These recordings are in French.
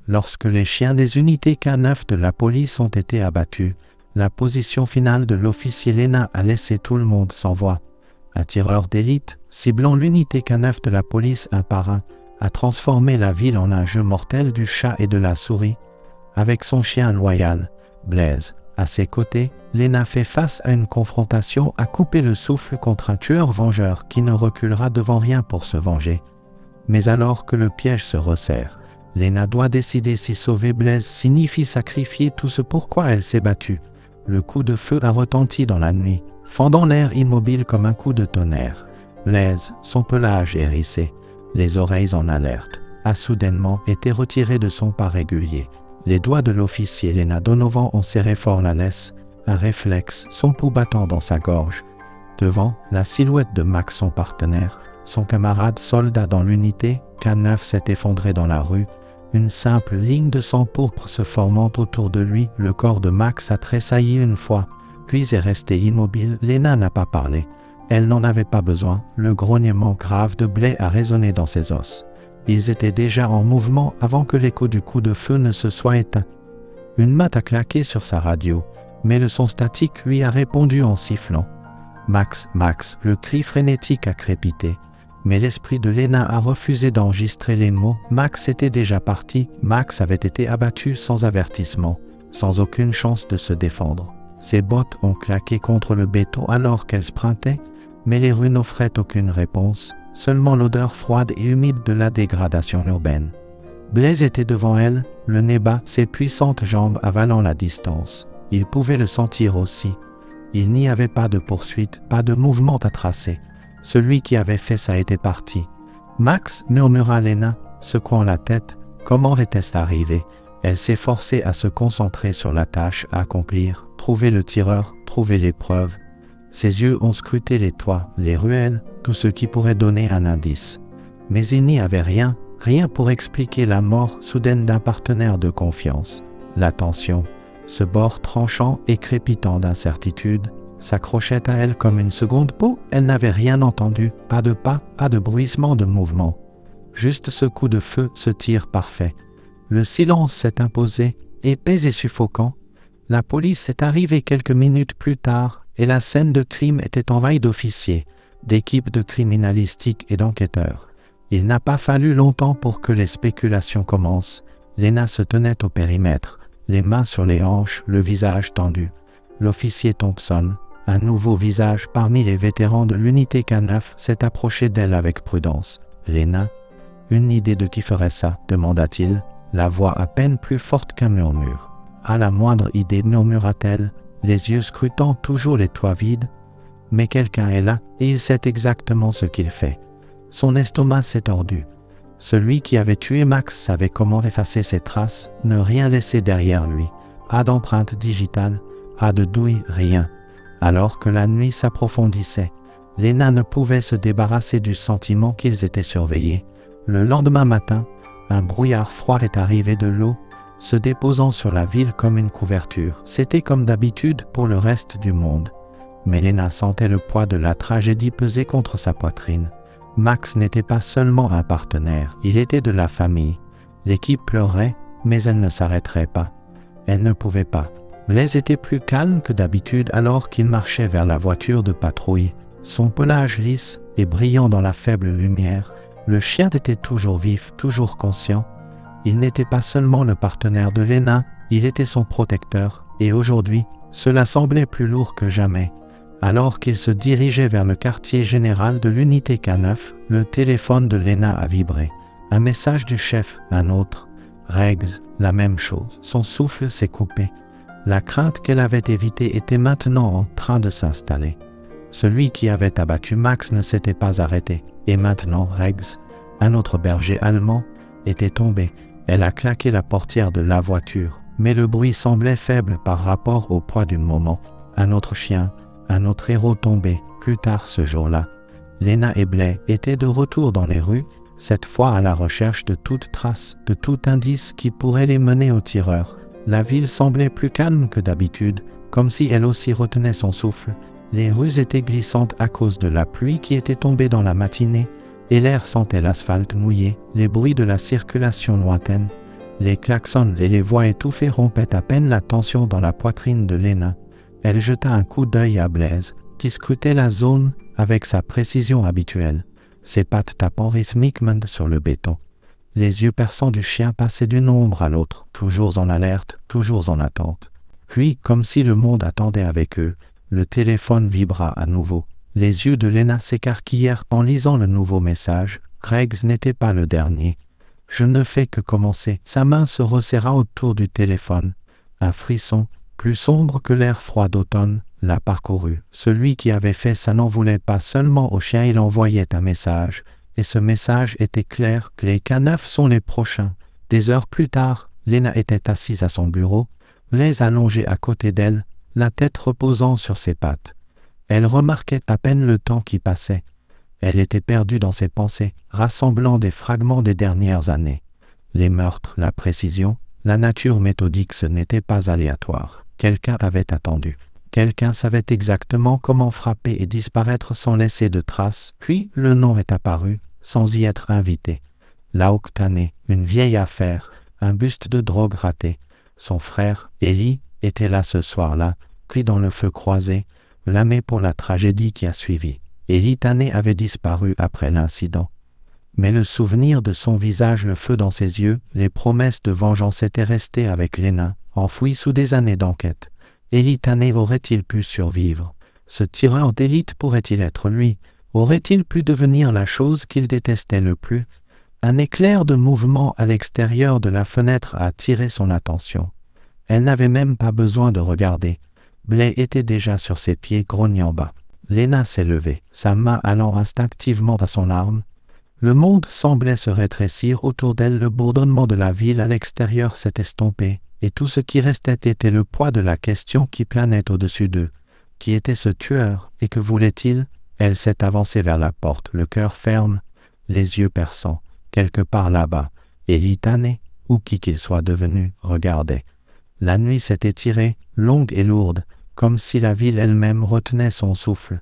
Lorsque les chiens des unités K9 de la police ont été abattus, la position finale de l'officier Lena a laissé tout le monde sans voix. Un tireur d'élite, ciblant l'unité K9 de la police un par un, a transformé la ville en un jeu mortel du chat et de la souris. Avec son chien loyal, Blaise, à ses côtés, Lena fait face à une confrontation à couper le souffle contre un tueur vengeur qui ne reculera devant rien pour se venger. Mais alors que le piège se resserre, Lena doit décider si sauver Blaise signifie sacrifier tout ce pourquoi elle s'est battue. Le coup de feu a retenti dans la nuit, fendant l'air immobile comme un coup de tonnerre. Blaise, son pelage hérissé, les oreilles en alerte, a soudainement été retiré de son pas régulier. Les doigts de l'officier Lena Donovan ont serré fort la laisse, un réflexe, son pouls battant dans sa gorge. Devant, la silhouette de Max, son partenaire, son camarade soldat dans l'unité, K9 s'est effondré dans la rue. Une simple ligne de sang pourpre se formant autour de lui, le corps de Max a tressailli une fois, puis est resté immobile. Lena n'a pas parlé. Elle n'en avait pas besoin, le grognement grave de Blais a résonné dans ses os. Ils étaient déjà en mouvement avant que l'écho du coup de feu ne se soit éteint. Une main a claqué sur sa radio, mais le son statique lui a répondu en sifflant. Max, Max, le cri frénétique a crépité. Mais l'esprit de Lena a refusé d'enregistrer les mots. Max était déjà parti. Max avait été abattu sans avertissement, sans aucune chance de se défendre. Ses bottes ont claqué contre le béton alors qu'elle sprintait, mais les rues n'offraient aucune réponse, seulement l'odeur froide et humide de la dégradation urbaine. Blaise était devant elle, le nez bas, ses puissantes jambes avalant la distance. Il pouvait le sentir aussi. Il n'y avait pas de poursuite, pas de mouvement à tracer. Celui qui avait fait ça était parti. Max, murmura Lena, secouant la tête, comment était-ce arrivé? Elle s'est forcée à se concentrer sur la tâche à accomplir, trouver le tireur, trouver les preuves. Ses yeux ont scruté les toits, les ruelles, tout ce qui pourrait donner un indice. Mais il n'y avait rien, rien pour expliquer la mort soudaine d'un partenaire de confiance. La tension, ce bord tranchant et crépitant d'incertitude, s'accrochait à elle comme une seconde peau. Elle n'avait rien entendu, pas de pas, pas de bruissement de mouvement. Juste ce coup de feu, ce tir parfait. Le silence s'est imposé, épais et suffocant. La police est arrivée quelques minutes plus tard et la scène de crime était envahie d'officiers, d'équipes de criminalistique et d'enquêteurs. Il n'a pas fallu longtemps pour que les spéculations commencent. Lena se tenait au périmètre, les mains sur les hanches, le visage tendu. L'officier Thompson, un nouveau visage parmi les vétérans de l'unité K9, s'est approché d'elle avec prudence. « Lena, une idée de qui ferait ça ?» demanda-t-il, la voix à peine plus forte qu'un murmure. « À la moindre idée, murmura-t-elle, les yeux scrutant toujours les toits vides. Mais quelqu'un est là, et il sait exactement ce qu'il fait. » Son estomac s'est tordu. Celui qui avait tué Max savait comment effacer ses traces, ne rien laisser derrière lui. Pas d'empreinte digitale, pas de douille, rien. Alors que la nuit s'approfondissait, Lena ne pouvait se débarrasser du sentiment qu'ils étaient surveillés. Le lendemain matin, un brouillard froid est arrivé de l'eau, se déposant sur la ville comme une couverture. C'était comme d'habitude pour le reste du monde. Mais Lena sentait le poids de la tragédie peser contre sa poitrine. Max n'était pas seulement un partenaire, il était de la famille. L'équipe pleurait, mais elle ne s'arrêterait pas. Elle ne pouvait pas. Blaise était plus calme que d'habitude alors qu'il marchait vers la voiture de patrouille. Son pelage lisse et brillant dans la faible lumière, le chien était toujours vif, toujours conscient. Il n'était pas seulement le partenaire de Lena, il était son protecteur, et aujourd'hui, cela semblait plus lourd que jamais. Alors qu'il se dirigeait vers le quartier général de l'unité K9, le téléphone de Lena a vibré. Un message du chef, un autre. Regs, la même chose. Son souffle s'est coupé. La crainte qu'elle avait évitée était maintenant en train de s'installer. Celui qui avait abattu Max ne s'était pas arrêté. Et maintenant, Regs, un autre berger allemand, était tombé. Elle a claqué la portière de la voiture, mais le bruit semblait faible par rapport au poids du moment. Un autre chien, un autre héros tombé, plus tard ce jour-là. Lena et Blais étaient de retour dans les rues, cette fois à la recherche de toute trace, de tout indice qui pourrait les mener au tireur. La ville semblait plus calme que d'habitude, comme si elle aussi retenait son souffle. Les rues étaient glissantes à cause de la pluie qui était tombée dans la matinée, et l'air sentait l'asphalte mouillé, les bruits de la circulation lointaine. Les klaxons et les voix étouffées rompaient à peine la tension dans la poitrine de Lena. Elle jeta un coup d'œil à Blaise, qui scrutait la zone avec sa précision habituelle, ses pattes tapant rythmiquement sur le béton. Les yeux perçants du chien passaient d'une ombre à l'autre, toujours en alerte, toujours en attente. Puis, comme si le monde attendait avec eux, le téléphone vibra à nouveau. Les yeux de Lena s'écarquillèrent en lisant le nouveau message. Greggs n'était pas le dernier. Je ne fais que commencer. Sa main se resserra autour du téléphone. Un frisson, plus sombre que l'air froid d'automne, la parcourut. Celui qui avait fait ça n'en voulait pas seulement au chien, il envoyait un message. Et ce message était clair, que les K9 sont les prochains. Des heures plus tard, Lena était assise à son bureau, Blaise allongé à côté d'elle, la tête reposant sur ses pattes. Elle remarquait à peine le temps qui passait. Elle était perdue dans ses pensées, rassemblant des fragments des dernières années. Les meurtres, la précision, la nature méthodique, ce n'était pas aléatoire. Quelqu'un avait attendu. Quelqu'un savait exactement comment frapper et disparaître sans laisser de traces. Puis le nom est apparu, sans y être invité. Laok Tane, une vieille affaire, un buste de drogue raté. Son frère, Eli, était là ce soir-là, pris dans le feu croisé, blâmé pour la tragédie qui a suivi. Eli Tane avait disparu après l'incident. Mais le souvenir de son visage, le feu dans ses yeux, les promesses de vengeance étaient restées avec Lena, enfouies sous des années d'enquête. Eli Tane aurait-il pu survivre? Ce tireur d'élite pourrait-il être lui? Aurait-il pu devenir la chose qu'il détestait le plus? Un éclair de mouvement à l'extérieur de la fenêtre a attiré son attention. Elle n'avait même pas besoin de regarder. Blais était déjà sur ses pieds, grognant bas. Lena s'est levée, sa main allant instinctivement à son arme. Le monde semblait se rétrécir autour d'elle, le bourdonnement de la ville à l'extérieur s'est estompé, et tout ce qui restait était le poids de la question qui planait au-dessus d'eux. Qui était ce tueur, et que voulait-il? Elle s'est avancée vers la porte, le cœur ferme, les yeux perçants. Quelque part là-bas, Eli Tane, ou qui qu'il soit devenu, regardait. La nuit s'est étirée, longue et lourde, comme si la ville elle-même retenait son souffle.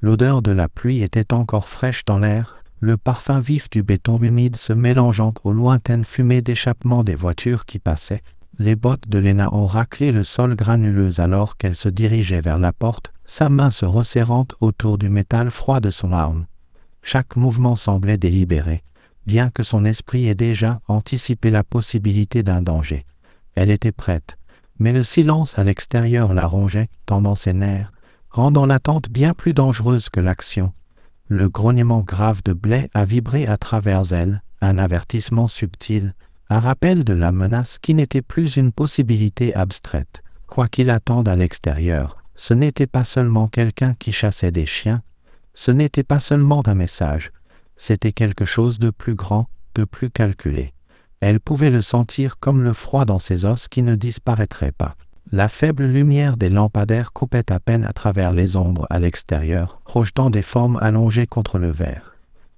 L'odeur de la pluie était encore fraîche dans l'air, le parfum vif du béton humide se mélangeant aux lointaines fumées d'échappement des voitures qui passaient. Les bottes de Lena ont raclé le sol granuleux alors qu'elle se dirigeait vers la porte, sa main se resserrant autour du métal froid de son arme. Chaque mouvement semblait délibéré, bien que son esprit ait déjà anticipé la possibilité d'un danger. Elle était prête, mais le silence à l'extérieur la rongeait, tendant ses nerfs, rendant l'attente bien plus dangereuse que l'action. Le grognement grave de Blais a vibré à travers elle, un avertissement subtil, un rappel de la menace qui n'était plus une possibilité abstraite. Quoi qu'il attende à l'extérieur, ce n'était pas seulement quelqu'un qui chassait des chiens, ce n'était pas seulement un message, c'était quelque chose de plus grand, de plus calculé. Elle pouvait le sentir comme le froid dans ses os qui ne disparaîtrait pas. La faible lumière des lampadaires coupait à peine à travers les ombres à l'extérieur, projetant des formes allongées contre le verre.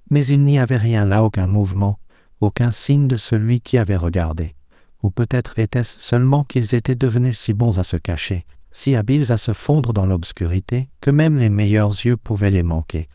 Mais il n'y avait rien là, aucun mouvement, aucun signe de celui qui avait regardé. Ou peut-être était-ce seulement qu'ils étaient devenus si bons à se cacher, si habiles à se fondre dans l'obscurité, que même les meilleurs yeux pouvaient les manquer.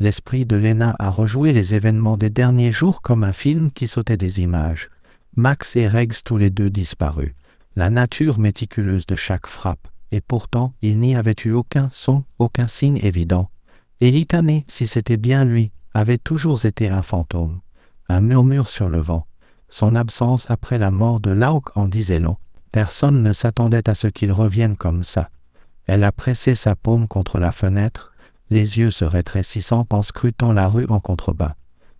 L'esprit de Lena a rejoué les événements des derniers jours comme un film qui sautait des images. Max et Rex tous les deux disparus. La nature méticuleuse de chaque frappe, et pourtant il n'y avait eu aucun son, aucun signe évident. Eli Tane, si c'était bien lui, avait toujours été un fantôme. Un murmure sur le vent. Son absence après la mort de Laok en disait long. Personne ne s'attendait à ce qu'il revienne comme ça. Elle a pressé sa paume contre la fenêtre, les yeux se rétrécissant en scrutant la rue en contrebas.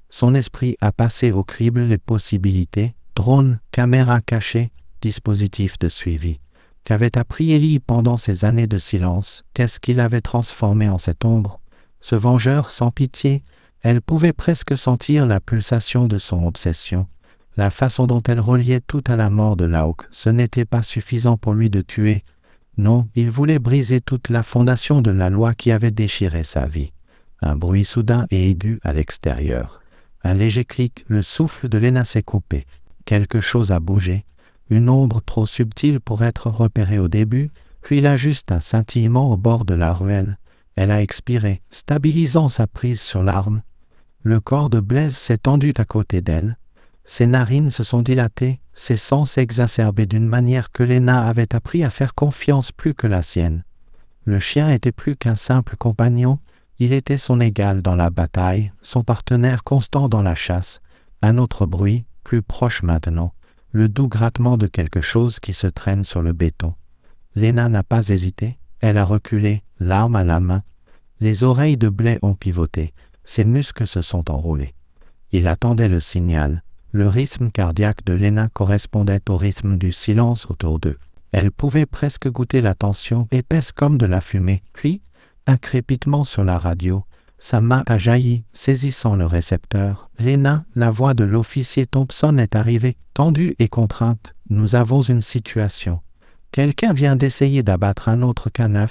Son esprit a passé au crible les possibilités, drone, caméra cachée, dispositif de suivi. Qu'avait appris Eli pendant ces années de silence? Qu'est-ce qu'il avait transformé en cette ombre? Ce vengeur sans pitié, elle pouvait presque sentir la pulsation de son obsession. La façon dont elle reliait tout à la mort de Laok, ce n'était pas suffisant pour lui de tuer. Non, il voulait briser toute la fondation de la loi qui avait déchiré sa vie. Un bruit soudain et aigu à l'extérieur. Un léger clic, le souffle de Lena s'est coupé. Quelque chose a bougé. Une ombre trop subtile pour être repérée au début, puis là juste un scintillement au bord de la ruelle. Elle a expiré, stabilisant sa prise sur l'arme. Le corps de Blaise s'est tendu à côté d'elle. Ses narines se sont dilatées, ses sens exacerbés d'une manière que Lena avait appris à faire confiance plus que la sienne. Le chien était plus qu'un simple compagnon, il était son égal dans la bataille, son partenaire constant dans la chasse. Un autre bruit, plus proche maintenant, le doux grattement de quelque chose qui se traîne sur le béton. Lena n'a pas hésité, elle a reculé, l'arme à la main. Les oreilles de Blais ont pivoté, ses muscles se sont enroulés. Il attendait le signal. Le rythme cardiaque de Lena correspondait au rythme du silence autour d'eux. Elle pouvait presque goûter la tension épaisse comme de la fumée. Puis, un crépitement sur la radio. Sa main a jailli, saisissant le récepteur. « Lena, la voix de l'officier Thompson est arrivée, tendue et contrainte. Nous avons une situation. Quelqu'un vient d'essayer d'abattre un autre K9.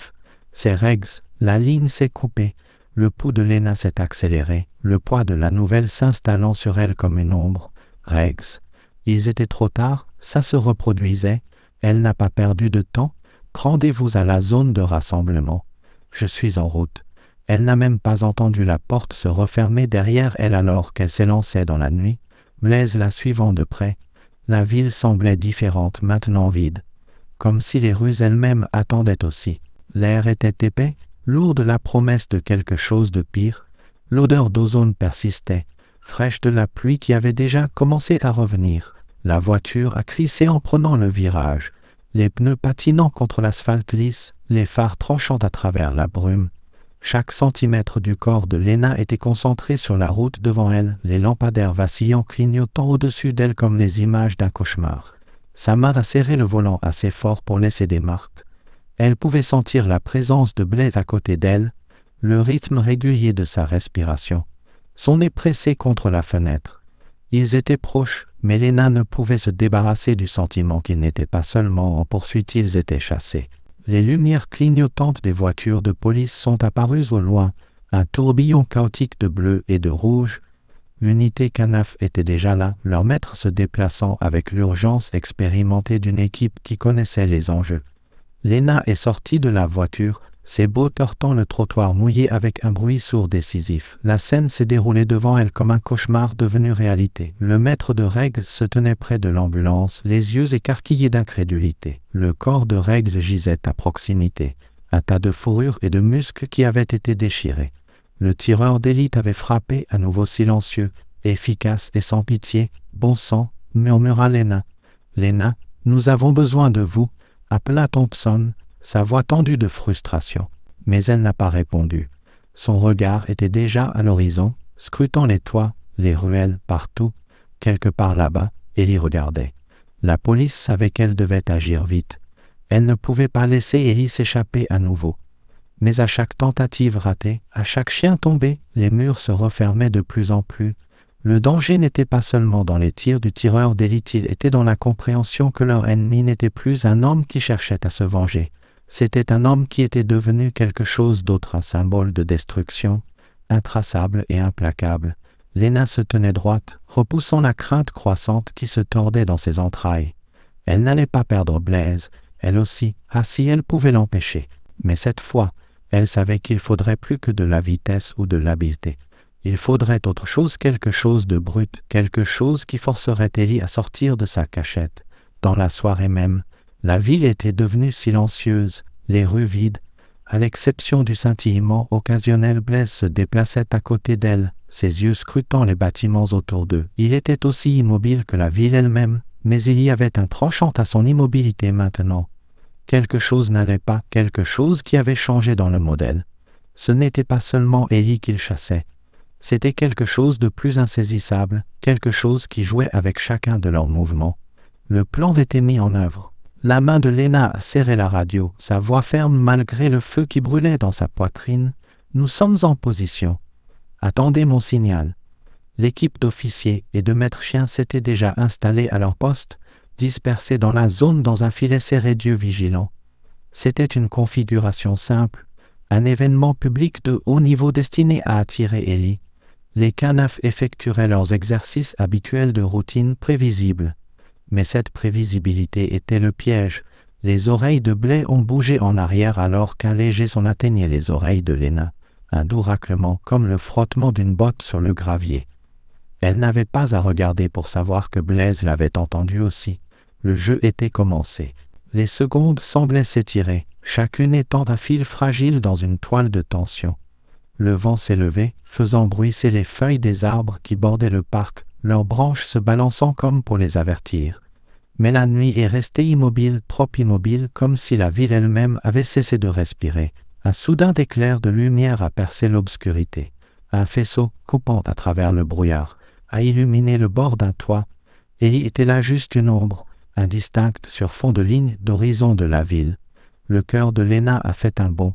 C'est Reggs. La ligne s'est coupée. » Le pouls de Lena s'est accéléré, le poids de la nouvelle s'installant sur elle comme une ombre. Reggs. Ils étaient trop tard, ça se reproduisait. Elle n'a pas perdu de temps. Rendez-vous à la zone de rassemblement. Je suis en route. Elle n'a même pas entendu la porte se refermer derrière elle alors qu'elle s'élançait dans la nuit. Blaise la suivant de près. La ville semblait différente, maintenant vide. Comme si les rues elles-mêmes attendaient aussi. L'air était épais, lourd de la promesse de quelque chose de pire. L'odeur d'ozone persistait, fraîche de la pluie qui avait déjà commencé à revenir. La voiture a crissé en prenant le virage. Les pneus patinant contre l'asphalte lisse, les phares tranchant à travers la brume. Chaque centimètre du corps de Lena était concentré sur la route devant elle, les lampadaires vacillant clignotant au-dessus d'elle comme les images d'un cauchemar. Sa main a serré le volant assez fort pour laisser des marques. Elle pouvait sentir la présence de Blaise à côté d'elle, le rythme régulier de sa respiration. Son nez pressé contre la fenêtre. Ils étaient proches, mais Lena ne pouvait se débarrasser du sentiment qu'ils n'étaient pas seulement en poursuite, ils étaient chassés. Les lumières clignotantes des voitures de police sont apparues au loin, un tourbillon chaotique de bleu et de rouge. L'unité K9 était déjà là, leur maître se déplaçant avec l'urgence expérimentée d'une équipe qui connaissait les enjeux. Lena est sortie de la voiture, ses bottes heurtant le trottoir mouillé avec un bruit sourd décisif. La scène s'est déroulée devant elle comme un cauchemar devenu réalité. Le maître de Reggs se tenait près de l'ambulance, les yeux écarquillés d'incrédulité. Le corps de Reggs gisait à proximité, un tas de fourrure et de muscles qui avaient été déchirés. Le tireur d'élite avait frappé, à nouveau silencieux, efficace et sans pitié. « Bon sang !» murmura Lena. « Lena, nous avons besoin de vous !» appela Thompson, sa voix tendue de frustration. Mais elle n'a pas répondu. Son regard était déjà à l'horizon, scrutant les toits, les ruelles, partout. Quelque part là-bas, elle y regardait. La police savait qu'elle devait agir vite. Elle ne pouvait pas laisser Ellie s'échapper à nouveau. Mais à chaque tentative ratée, à chaque chien tombé, les murs se refermaient de plus en plus. Le danger n'était pas seulement dans les tirs du tireur d'élite, il était dans la compréhension que leur ennemi n'était plus un homme qui cherchait à se venger. C'était un homme qui était devenu quelque chose d'autre, un symbole de destruction, intraçable et implacable. Lena se tenait droite, repoussant la crainte croissante qui se tordait dans ses entrailles. Elle n'allait pas perdre Blaise, elle aussi, si elle pouvait l'empêcher. Mais cette fois, elle savait qu'il faudrait plus que de la vitesse ou de l'habileté. Il faudrait autre chose, quelque chose de brut, quelque chose qui forcerait Ellie à sortir de sa cachette. Dans la soirée même, la ville était devenue silencieuse, les rues vides. À l'exception du scintillement occasionnel, Blaise se déplaçait à côté d'elle, ses yeux scrutant les bâtiments autour d'eux. Il était aussi immobile que la ville elle-même, mais il y avait un tranchant à son immobilité maintenant. Quelque chose n'allait pas, quelque chose qui avait changé dans le modèle. Ce n'était pas seulement Ellie qu'il chassait. C'était quelque chose de plus insaisissable, quelque chose qui jouait avec chacun de leurs mouvements. Le plan était mis en œuvre. La main de Lena a serré la radio, sa voix ferme malgré le feu qui brûlait dans sa poitrine. « Nous sommes en position. Attendez mon signal. » L'équipe d'officiers et de maîtres chiens s'était déjà installée à leur poste, dispersés dans la zone dans un filet serré d'yeux vigilants. C'était une configuration simple, un événement public de haut niveau destiné à attirer Ellie. Les K9 effectueraient leurs exercices habituels de routine prévisibles. Mais cette prévisibilité était le piège. Les oreilles de Blais ont bougé en arrière alors qu'un léger son atteignait les oreilles de Lena. Un doux raclement comme le frottement d'une botte sur le gravier. Elle n'avait pas à regarder pour savoir que Blaise l'avait entendu aussi. Le jeu était commencé. Les secondes semblaient s'étirer, chacune étant un fil fragile dans une toile de tension. Le vent s'élevait, faisant bruisser les feuilles des arbres qui bordaient le parc, leurs branches se balançant comme pour les avertir. Mais la nuit est restée immobile, trop immobile, comme si la ville elle-même avait cessé de respirer. Un soudain éclair de lumière a percé l'obscurité. Un faisceau, coupant à travers le brouillard, a illuminé le bord d'un toit, et il était là juste une ombre, indistincte sur fond de ligne d'horizon de la ville. Le cœur de Léna a fait un bond.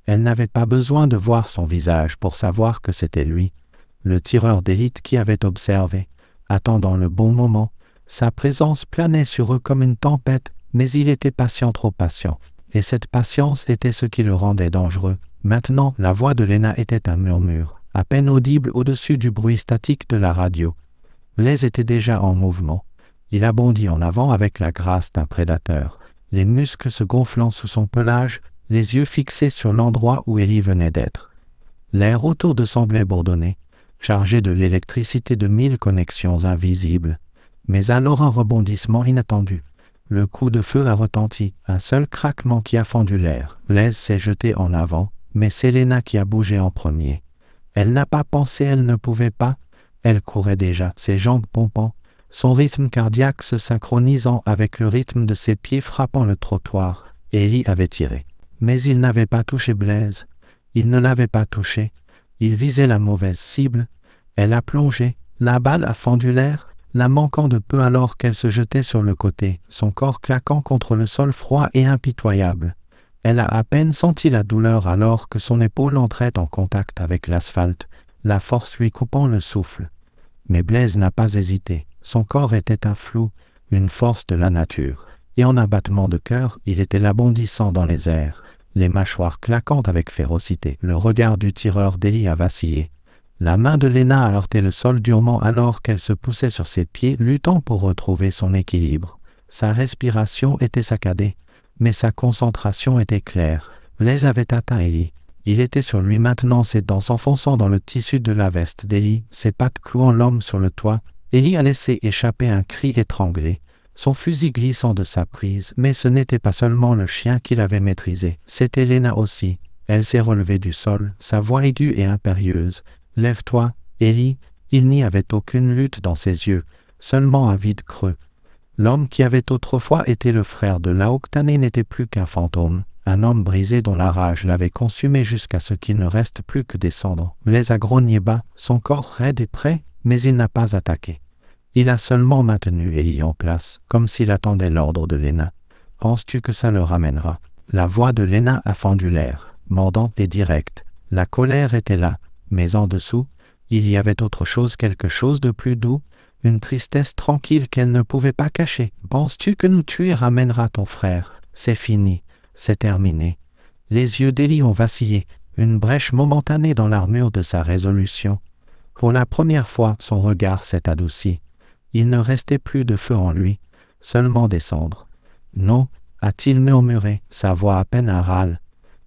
Elle n'avait pas besoin de voir son visage pour savoir que c'était lui, le tireur d'élite qui avait observé, attendant le bon moment. Sa présence planait sur eux comme une tempête, mais il était patient, trop patient. Et cette patience était ce qui le rendait dangereux. Maintenant, la voix de Léna était un murmure, à peine audible au-dessus du bruit statique de la radio. Blaise était déjà en mouvement. Il a bondi en avant avec la grâce d'un prédateur, les muscles se gonflant sous son pelage, les yeux fixés sur l'endroit où Ellie venait d'être. L'air autour d'eux semblait bourdonner, chargé de l'électricité de 1000 connexions invisibles. Mais alors un rebondissement inattendu. Le coup de feu a retenti, un seul craquement qui a fendu l'air. Blaise s'est jeté en avant, mais c'est Léna qui a bougé en premier. Elle n'a pas pensé, elle ne pouvait pas. Elle courait déjà, ses jambes pompant, son rythme cardiaque se synchronisant avec le rythme de ses pieds frappant le trottoir. Ellie avait tiré. Mais il n'avait pas touché Blaise. Il ne l'avait pas touché. Il visait la mauvaise cible. Elle a plongé. La balle a fendu l'air, la manquant de peu alors qu'elle se jetait sur le côté, son corps claquant contre le sol froid et impitoyable. Elle a à peine senti la douleur alors que son épaule entrait en contact avec l'asphalte, la force lui coupant le souffle. Mais Blaise n'a pas hésité. Son corps était un flou, une force de la nature, et en un battement de cœur, il était là bondissant dans les airs, les mâchoires claquantes avec férocité. Le regard du tireur d'Ellie a vacillé. La main de Léna a heurté le sol durement alors qu'elle se poussait sur ses pieds, luttant pour retrouver son équilibre. Sa respiration était saccadée, mais sa concentration était claire. Blaise avait atteint Ellie. Il était sur lui maintenant, ses dents s'enfonçant dans le tissu de la veste d'Ellie, ses pattes clouant l'homme sur le toit. Ellie a laissé échapper un cri étranglé, son fusil glissant de sa prise, mais ce n'était pas seulement le chien qui l'avait maîtrisé, c'était Léna aussi. Elle s'est relevée du sol, sa voix aiguë et impérieuse. « Lève-toi, Ellie !» Il n'y avait aucune lutte dans ses yeux, seulement un vide creux. L'homme qui avait autrefois été le frère de Laoctané n'était plus qu'un fantôme, un homme brisé dont la rage l'avait consumé jusqu'à ce qu'il ne reste plus que des cendres. Blaise a grogné bas, son corps raide et prêt, mais il n'a pas attaqué. Il a seulement maintenu Ellie en place, comme s'il attendait l'ordre de Léna. « Penses-tu que ça le ramènera ?» La voix de Léna a fendu l'air, mordante et directe. La colère était là, mais en dessous, il y avait autre chose, quelque chose de plus doux, une tristesse tranquille qu'elle ne pouvait pas cacher. « Penses-tu que nous tuer ramènera ton frère ? C'est fini, c'est terminé. » Les yeux d'Ellie ont vacillé, une brèche momentanée dans l'armure de sa résolution. Pour la première fois, son regard s'est adouci. Il ne restait plus de feu en lui, seulement des cendres. « Non » a-t-il murmuré, sa voix à peine un râle.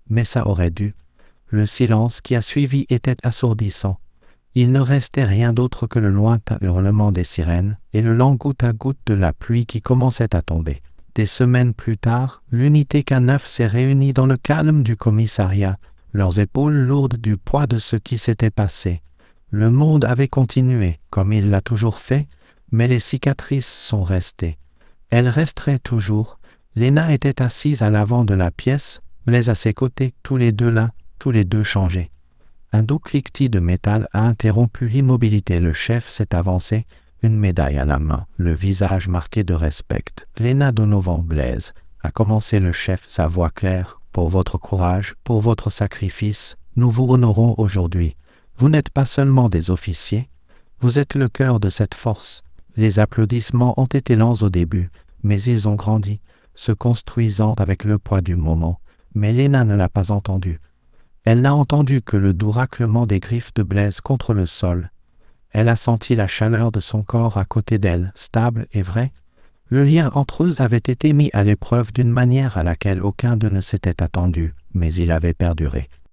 Mais ça aurait dû. Le silence qui a suivi était assourdissant. Il ne restait rien d'autre que le lointain hurlement des sirènes et le lent goutte à goutte de la pluie qui commençait à tomber. Des semaines plus tard, l'unité K9 s'est réunie dans le calme du commissariat, leurs épaules lourdes du poids de ce qui s'était passé. Le monde avait continué, comme il l'a toujours fait, mais les cicatrices sont restées. Elles resteraient toujours. Léna était assise à l'avant de la pièce, Blaise à ses côtés, tous les deux là, tous les deux changés. Un doux cliquetis de métal a interrompu l'immobilité. Le chef s'est avancé, une médaille à la main, le visage marqué de respect. « Léna Donovan, Blaise, » a commencé le chef, sa voix claire. « Pour votre courage, pour votre sacrifice, nous vous honorons aujourd'hui. Vous n'êtes pas seulement des officiers, vous êtes le cœur de cette force. » Les applaudissements ont été lents au début, mais ils ont grandi, se construisant avec le poids du moment. Mais Léna ne l'a pas entendu. Elle n'a entendu que le doux raclement des griffes de Blaise contre le sol. Elle a senti la chaleur de son corps à côté d'elle, stable et vrai. Le lien entre eux avait été mis à l'épreuve d'une manière à laquelle aucun d'eux ne s'était attendu, mais il avait perduré.